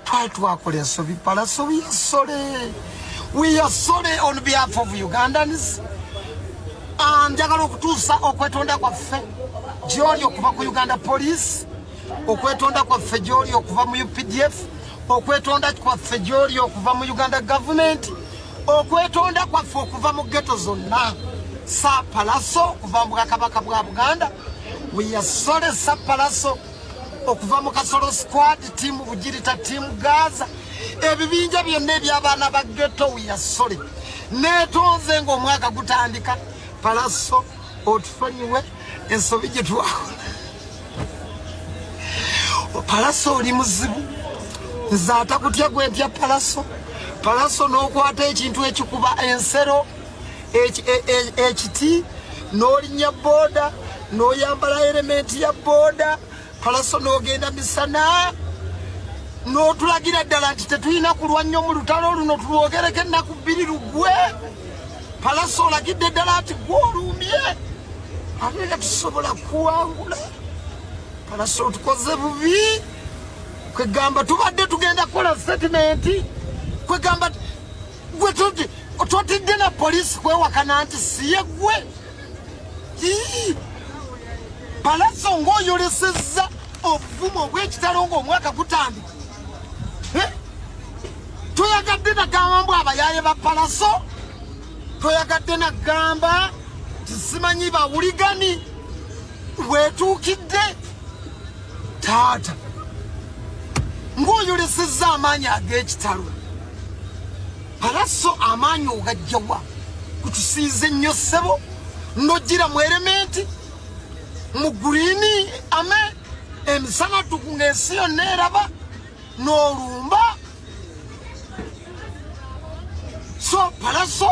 twakola ensobi Palaso. We are sorry on behalf of Ugandans. Njagala okutuusa okwetonda kwaffe gy'oli okuva ku Uganda Police, okwetonda kwaffe gy'oli okuva mu UPDF, okwetonda kwaffe gy'oli okuva mu Uganda Government, okwetonda kwaffe okuva mu ghetto zonna. Sa Palaso okuva mu Bwakabaka bwa Buganda. We are sorry Sa Palaso okuva mu Kasolo Squad, team Bugirita, team Gaza. Ebibinja byonna eby'abaana ba ghetto, we are sorry. Neetonze ng'omwaka gutandika. Palaso otufanyiwe ensobi gye twakola. Palaso oli muzibu. Nze atakutya gwe ntya Palaso. Palaso n'okwata ekintu ekikuba ensero ekiti n'olinnya booda n'oyambala elementi ya booda. Palaso n'ogenda misana n'otulagira ddala nti tetulina kulwanya mu lutalo luno tulwogereko ennaku bbiri lugwe. Palaso olagidde ddala nti gw'olumbye ate nga tusobola kuwangula. Palaso tukoze bubi. Kwegamba tubadde tugenda kukola statement. Kwegamba gwe totidde na polisi kwewakana nti siye gwe. Palaso ng'oyolesezza obuvumu obw'ekitalo ng'omwaka gutandika. Toyagadde nagamba mbu abayaaye ba Palaso. Toyagadde nagamba tisimanyi bawuligani. Weetuukidde taata ng'oyolesezza amaanyi ag'ekitalo. Palaso amaanyi ogajjawa kutusiize nnyo ssebo n'ogira mu elementi mu gurini ame emisana tukungensi yonna eraba n'olumba. So Palaso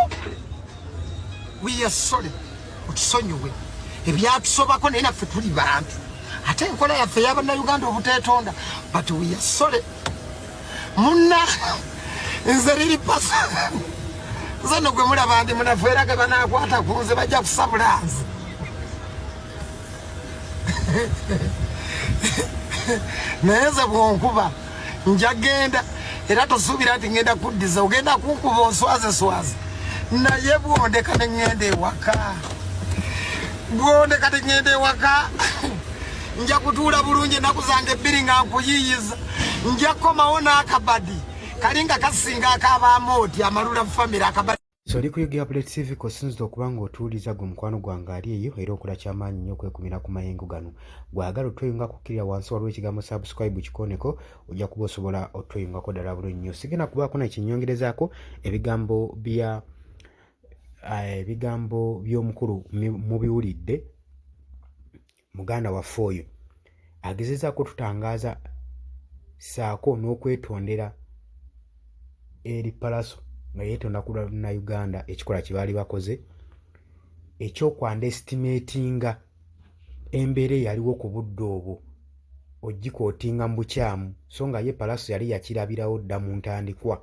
we are sorry. Otusonyiwe ebyatusobako naye naffe tuli bantu ate enkola yaffe y'Abannayuganda obuteetonda, but we are sorry. Munna nze liri pasa nze no gwe mulaba ndi munafu era ge banaakwata ku nze bajja kusabula nze. Naye nze bw'onkuba nja genda era tosuubira nti ngenda kuddiza, ogenda kunkuba onswaze. Naye bw'ondeka ne ngenda ewaka. Bw'ondeka ne ngenda ewaka nja kutuula bulungi ennaku zange bbiri nga nkuyiiyiza. Nja kukomawo n'akabadi kalinga kasinga ak'abaamu oti amalula famire akabadi. So oli ku Yugi Update TV kosinzidde okuba ng'otuwuliza gwe mukwano gwange ali eyo era okola kyamaanyi nnyo okwekumira ku mayengo gano. Gwagala otweyunga kukkirira wansi waliwo ekigambo subscribe kikoneko ojja kuba osobola otweyungako ddala bulungi nnyo. Sigenda kubaako nekinyongerezaako ebigambo by'omukulu mubiwulidde. Muganda waffe oyo agezezaako tutangaaza saako n'okwetondera eri Palaso nga yeetonda ku Bannayuganda ekikola kye baali bakoze eky'okwandestimatinga embeera eyaliwo ku budde obwo ogikootinga mu bukyamu, so nga ye Palaso yali yakirabirawo dda mu ntandikwa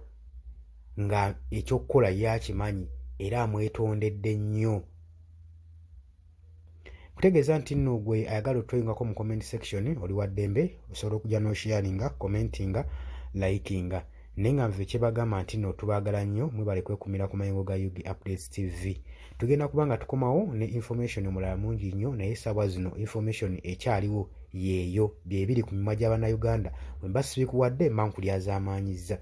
nga ekyokukola yakimanyi era amwetondedde nnyo. Kutegeeza nti nno gwe ayagala otweyungako mu comment section oli wa ddembe osobola okujja n'osharinga, commentinga, likinga. Naye nga nve kyebagamba nti nno tubaagala nnyo, mwebale kwekumira ku mayengo ga Yugi Updates TV. Tugenda kuba nga tukomawo ne information omulala mungi nnyo, naye essaawa zino information ekyaliwo yeeyo byebiri ku mimwa gy'Abannayuganda. Bwe mba sibikuwadde mba nkulyazaamaanyizza.